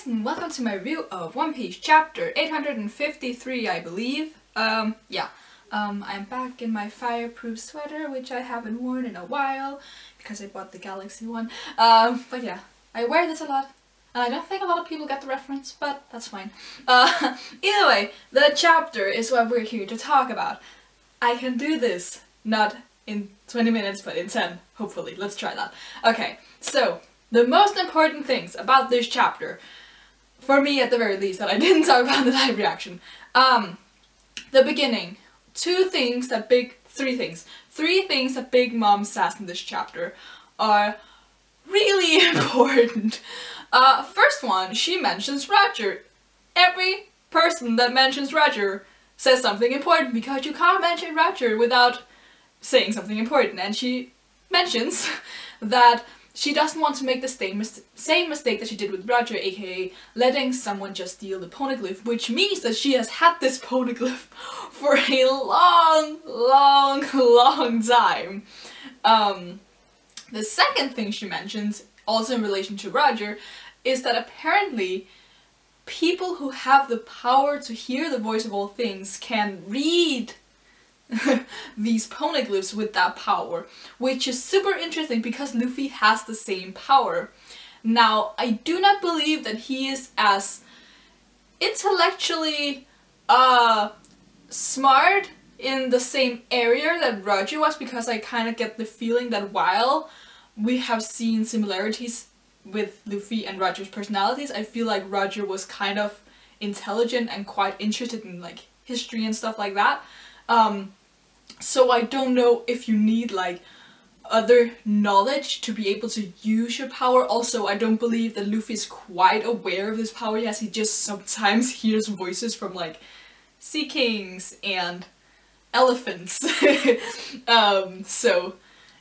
guys, and welcome to my review of One Piece chapter 853, I believe. I'm back in my fireproof sweater, which I haven't worn in a while because I bought the Galaxy one. But yeah, I wear this a lot, and I don't think a lot of people get the reference, but that's fine. Either way, the chapter is what we're here to talk about. I can do this, not in 20 minutes, but in 10, hopefully. Let's try that. Okay, so the most important things about this chapter, for me at the very least, that I didn't talk about in the live reaction. The beginning. Three things that Big Mom says in this chapter are really important. First one, she mentions Roger. Every person that mentions Roger says something important, because you can't mention Roger without saying something important. And she mentions that she doesn't want to make the same mistake that she did with Roger, aka letting someone just steal the poneglyph, which means that she has had this poneglyph for a long time. The second thing she mentions, also in relation to Roger, is that apparently people who have the power to hear the voice of all things can read these poneglyphs with that power, which is super interesting because Luffy has the same power. Now, I do not believe that he is as intellectually smart in the same area that Roger was, because I kind of get the feeling that while we have seen similarities with Luffy and Roger's personalities, I feel like Roger was kind of intelligent and quite interested in like history and stuff like that. So I don't know if you need like other knowledge to be able to use your power. Also, I don't believe that Luffy is quite aware of this power he has. He just sometimes hears voices from like sea kings and elephants. So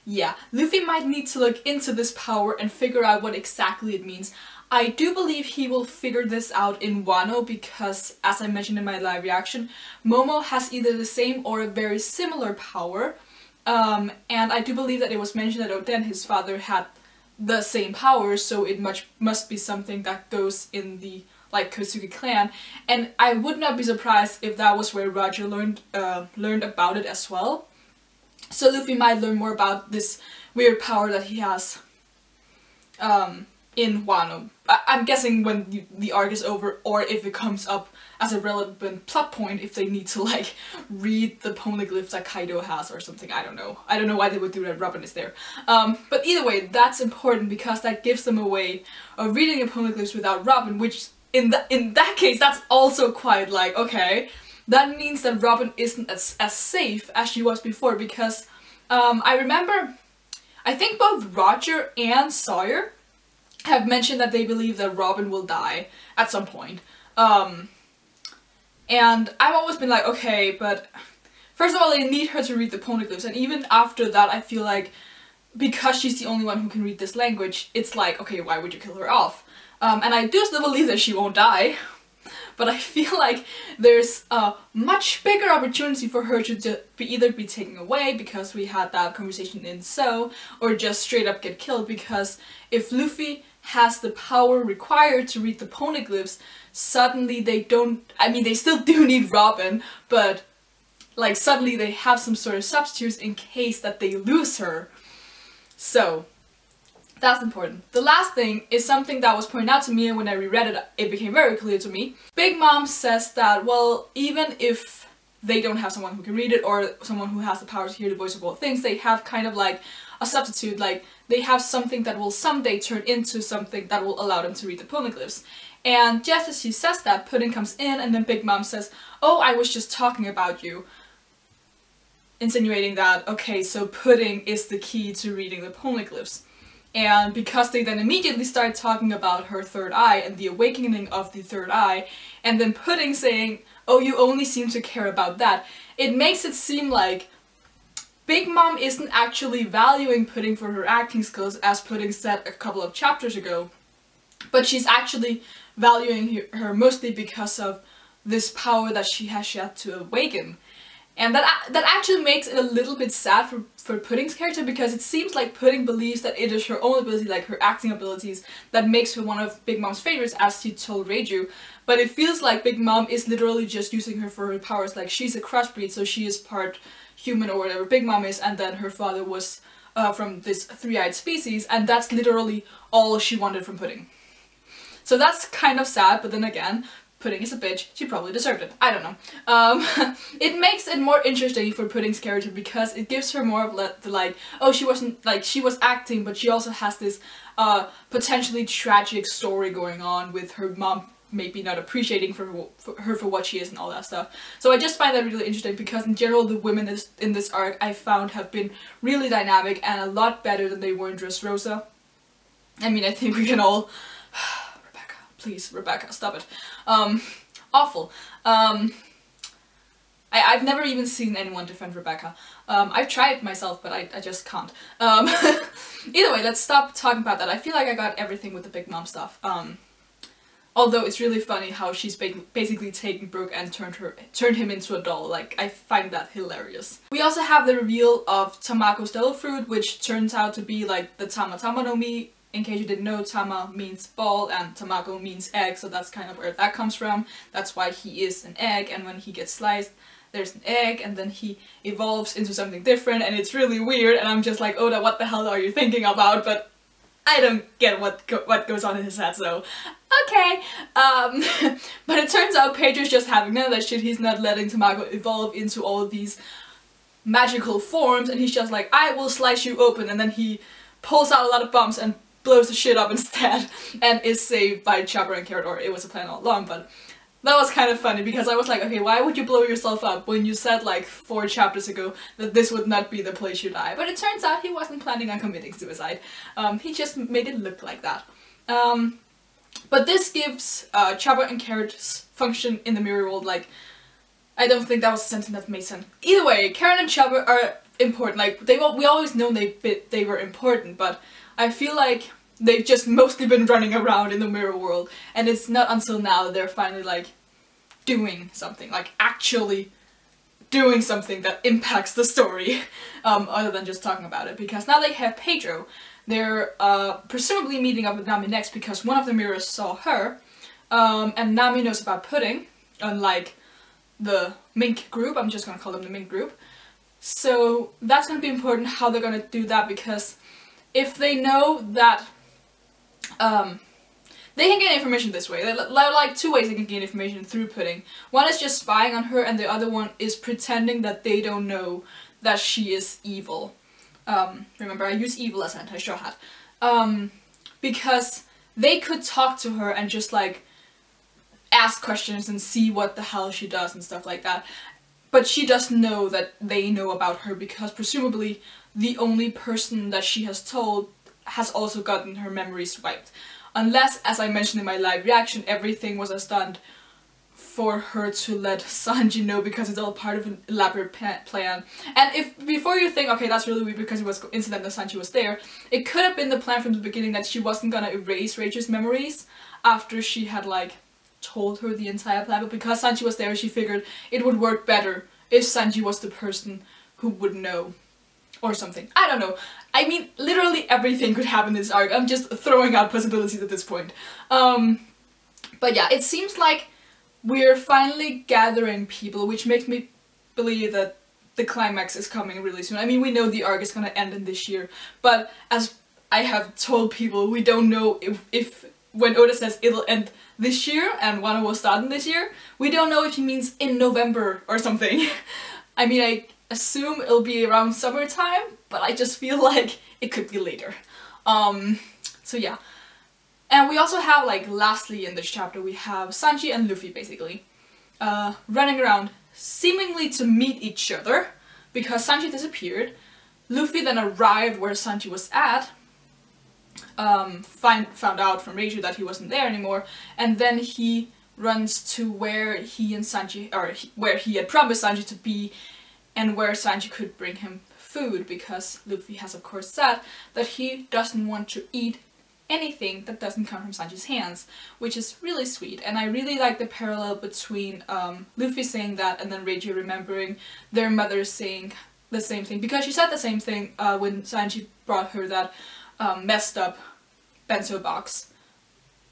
yeah, Luffy might need to look into this power and figure out what exactly it means. I do believe he will figure this out in Wano because, as I mentioned in my live reaction, Momo has either the same or a very similar power. And I do believe that it was mentioned that Oden, his father, had the same power, so it must be something that goes in the like Kozuki clan. And I would not be surprised if that was where Roger learned about it as well. So Luffy might learn more about this weird power that he has in Wano. I'm guessing when the arc is over, or if it comes up as a relevant plot point, if they need to like read the poneglyphs that Kaido has or something. I don't know. I don't know why they would do that. Robin is there. But either way, that's important because that gives them a way of reading the poneglyphs without Robin, which in that case, that's also quite like, okay, that means that Robin isn't as safe as she was before, because I remember, I think both Roger and Sawyer have mentioned that they believe that Robin will die at some point. And I've always been like, okay, but first of all, they need her to read the poneglyphs, and even after that, I feel like because she's the only one who can read this language, it's like, okay, why would you kill her off? And I do still believe that she won't die, but I feel like there's a much bigger opportunity for her to either be taken away, because we had that conversation in So, or just straight up get killed, because if Luffy has the power required to read the poneglyphs, suddenly they don't, I mean, they still do need Robin, but like suddenly they have some sort of substitutes in case that they lose her. So that's important. The last thing is something that was pointed out to me, and when I reread it, it became very clear to me. Big Mom says that, well, even if they don't have someone who can read it, or someone who has the power to hear the voice of all things, they have kind of like a substitute, like they have something that will someday turn into something that will allow them to read the poneglyphs. And just as she says that, Pudding comes in, and then Big Mom says, oh, I was just talking about you. Insinuating that, okay, so Pudding is the key to reading the poneglyphs. And because they then immediately start talking about her third eye and the awakening of the third eye, and then Pudding saying, oh, you only seem to care about that, it makes it seem like Big Mom isn't actually valuing Pudding for her acting skills, as Pudding said a couple of chapters ago, but she's actually valuing her mostly because of this power that she has yet to awaken. And that actually makes it a little bit sad for Pudding's character, because it seems like Pudding believes that it is her own ability, like her acting abilities, that makes her one of Big Mom's favorites, as she told Reiju. But it feels like Big Mom is literally just using her for her powers. Like, she's a crossbreed, so she is part human or whatever Big Mom is, and then her father was from this three-eyed species, and that's literally all she wanted from Pudding. So that's kind of sad, but then again, Pudding is a bitch, she probably deserved it. I don't know. It makes it more interesting for Pudding's character, because it gives her more of the like, oh, she wasn't, like, she was acting, but she also has this potentially tragic story going on with her mom maybe not appreciating her for what she is and all that stuff. So I just find that really interesting, because in general the women in this arc I found have been really dynamic and a lot better than they were in Dressrosa. I mean, I think we can all... Rebecca, please, Rebecca, stop it. Awful. I've never even seen anyone defend Rebecca. I've tried myself, but I just can't. Either way, let's stop talking about that. I feel like I got everything with the Big Mom stuff. Although it's really funny how she's basically taken Brooke and turned him into a doll. Like, I find that hilarious. We also have the reveal of Tamako's devil fruit, which turns out to be like the Tama Tama no Mi. In case you didn't know, Tama means ball and Tamako means egg, so that's kind of where that comes from. That's why he is an egg, and when he gets sliced, there's an egg, and then he evolves into something different, and it's really weird, and I'm just like, Oda, what the hell are you thinking about? But I don't get what goes on in his head, so okay. But it turns out Pedro's just having none of that shit. He's not letting Tamako evolve into all of these magical forms, and he's just like, I will slice you open, and then he pulls out a lot of bumps and blows the shit up instead, and is saved by Chopper and Carrot, or it was a plan all along. But that was kind of funny, because I was like, okay, why would you blow yourself up when you said like 4 chapters ago that this would not be the place you die? But it turns out he wasn't planning on committing suicide. He just made it look like that. But this gives Chopper and Carrot's function in the mirror world, like, I don't think that was a sentence that made sense. Either way, Carrot and Chopper are important. Like, we always know they were important, but I feel like they've just mostly been running around in the mirror world, and it's not until now that they're finally like doing something, like actually doing something that impacts the story, other than just talking about it. Because now they have Pedro. They're presumably meeting up with Nami next, because one of the mirrors saw her, and Nami knows about Pudding, unlike the Mink group. I'm just gonna call them the Mink group. So that's gonna be important how they're gonna do that, because if they know that they can gain information this way. There are like 2 ways they can gain information through Pudding. One is just spying on her, and the other one is pretending that they don't know that she is evil. Remember, I use evil as anti-Straw Hat. Because they could talk to her and just like ask questions and see what the hell she does and stuff like that. But she doesn't know that they know about her, because presumably the only person that she has told has also gotten her memories wiped. Unless, as I mentioned in my live reaction, everything was a stunt for her to let Sanji know, because it's all part of an elaborate plan. And if, before you think, okay, that's really weird because it was coincident that Sanji was there, it could have been the plan from the beginning that she wasn't gonna erase Reiju's memories after she had like told her the entire plan, but because Sanji was there, she figured it would work better if Sanji was the person who would know. Or something. I don't know. I mean, literally everything could happen in this arc. I'm just throwing out possibilities at this point. But yeah, it seems like we're finally gathering people, which makes me believe that the climax is coming really soon. I mean, we know the arc is gonna end in this year, but as I have told people, we don't know if when Oda says it'll end this year and Wano will start in this year, we don't know if he means in November or something. I mean, I assume it'll be around summertime, but I just feel like it could be later. So yeah. And we also have, like, lastly in this chapter, we have Sanji and Luffy, basically, running around, seemingly to meet each other, because Sanji disappeared. Luffy then arrived where Sanji was at, found out from Reiju that he wasn't there anymore, and then he runs to where he and Sanji, or where he had promised Sanji to be, and where Sanji could bring him food, because Luffy has of course said that he doesn't want to eat anything that doesn't come from Sanji's hands, which is really sweet. And I really like the parallel between Luffy saying that and then Reiji remembering their mother saying the same thing, because she said the same thing when Sanji brought her that messed up bento box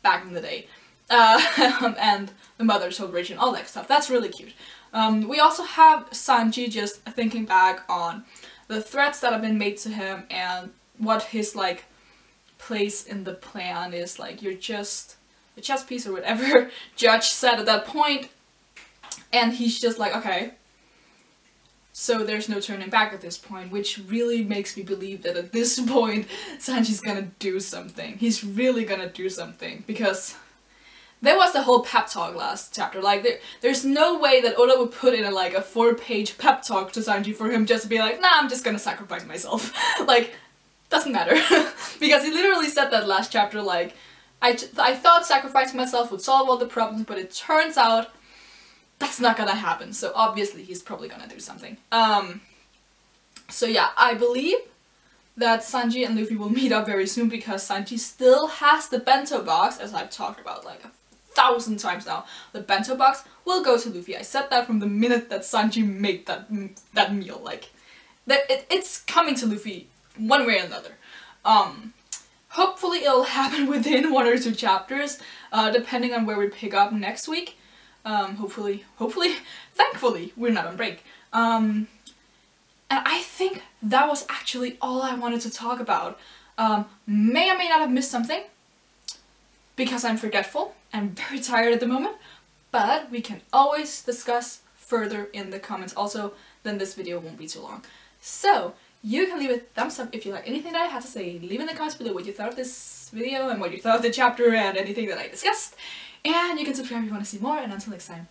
back in the day. And the mother told Reiji and all that stuff. That's really cute. We also have Sanji just thinking back on the threats that have been made to him and what his like place in the plan is. Like, you're just a chess piece or whatever Judge said at that point, and he's just like, okay, so there's no turning back at this point, which really makes me believe that at this point Sanji's gonna do something. He's really gonna do something, because there was the whole pep talk last chapter. Like, there's no way that Oda would put in a 4-page pep talk to Sanji for him just to be like, nah, I'm just gonna sacrifice myself. Like, doesn't matter. Because he literally said that last chapter, like, I thought sacrificing myself would solve all the problems, but it turns out that's not gonna happen. So obviously he's probably gonna do something. So yeah, I believe that Sanji and Luffy will meet up very soon, because Sanji still has the bento box, as I've talked about like 1,000 times now. The bento box will go to Luffy. I said that from the minute that Sanji made that meal. Like, it's coming to Luffy one way or another. Hopefully it'll happen within 1 or 2 chapters, depending on where we pick up next week. Hopefully, thankfully, we're not on break. And I think that was actually all I wanted to talk about. May or may not have missed something, because I'm forgetful. I'm very tired at the moment, but we can always discuss further in the comments. Also, then this video won't be too long. So, you can leave a thumbs up if you like anything that I had to say. Leave in the comments below what you thought of this video and what you thought of the chapter and anything that I discussed. And you can subscribe if you want to see more, and until next time.